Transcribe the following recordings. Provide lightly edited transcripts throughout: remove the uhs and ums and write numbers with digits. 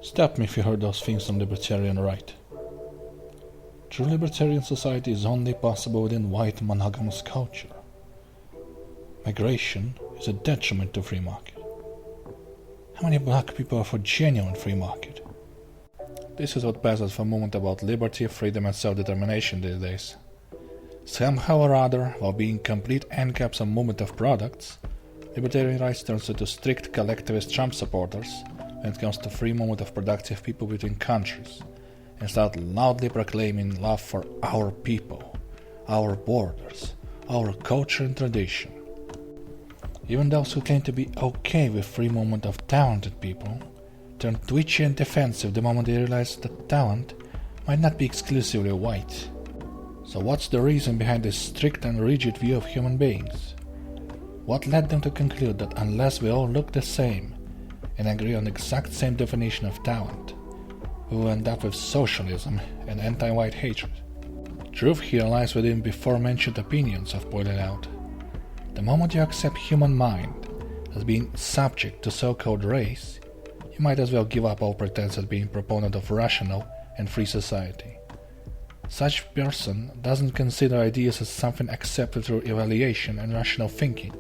Stop me if you heard those things on Libertarian RIght. True libertarian society is only possible within white monogamous culture. Migration is a detriment to free market. How many black people are for genuine free market? This is what passes for a movement about liberty, freedom and self-determination these days. Somehow or other, while being complete ANCAPs and movement of products, libertarian rights turns into strict collectivist Trump supporters when it comes to free movement of productive people between countries, and start loudly proclaiming love for our people, our borders, our culture and tradition. Even those who claim to be okay with free movement of talented people turn twitchy and defensive the moment they realize that talent might not be exclusively white. So what's the reason behind this strict and rigid view of human beings? What led them to conclude that unless we all look the same and agree on the exact same definition of talent, we will end up with socialism and anti-white hatred? Truth here lies within before-mentioned opinions I've pointed out. The moment you accept human mind as being subject to so-called race, you might as well give up all pretense at being proponent of rational and free society. Such person doesn't consider ideas as something accepted through evaluation and rational thinking,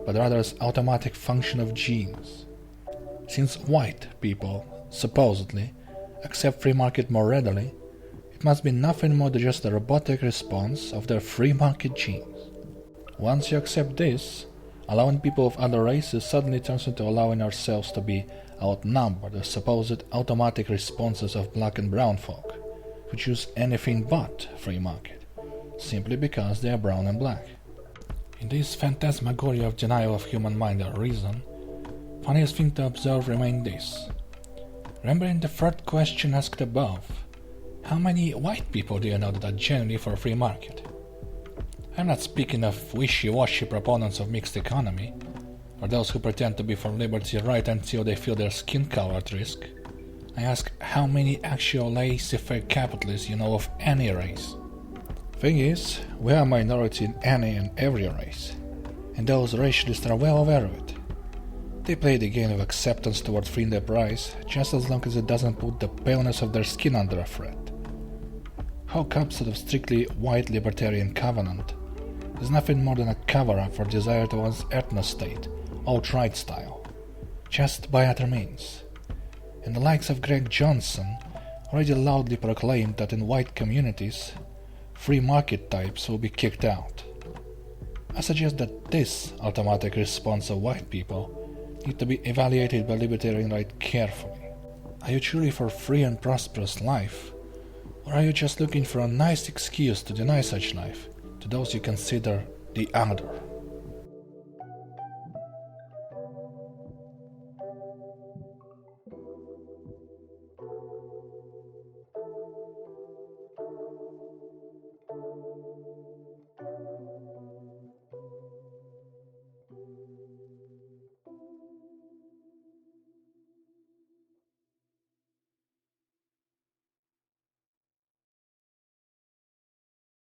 but rather as automatic function of genes. Since white people, supposedly, accept free market more readily, it must be nothing more than just a robotic response of their free market genes. Once you accept this, allowing people of other races suddenly turns into allowing ourselves to be outnumbered as supposed automatic responses of black and brown folk, who choose anything but free market, simply because they are brown and black. In this phantasmagoria of denial of human mind or reason, funniest thing to observe remains this. Remembering the third question asked above, how many white people do you know that are genuinely for a free market? I'm not speaking of wishy-washy proponents of mixed economy, or those who pretend to be for liberty right until they feel their skin color at risk. I ask how many actual laissez-faire capitalists you know of any race. Thing is, we are a minority in any and every race, and those racialists are well aware of it. They play the game of acceptance toward freeing their price just as long as it doesn't put the paleness of their skin under a threat. Hawk opposite of strictly white libertarian covenant is nothing more than a cover-up for desire to one's ethno-state, alt-right style, just by other means. And the likes of Greg Johnson already loudly proclaimed that in white communities, free market types will be kicked out. I suggest that this automatic response of white people need to be evaluated by Libertarian RIght carefully. Are you truly for free and prosperous life, or are you just looking for a nice excuse to deny such life to those you consider the other?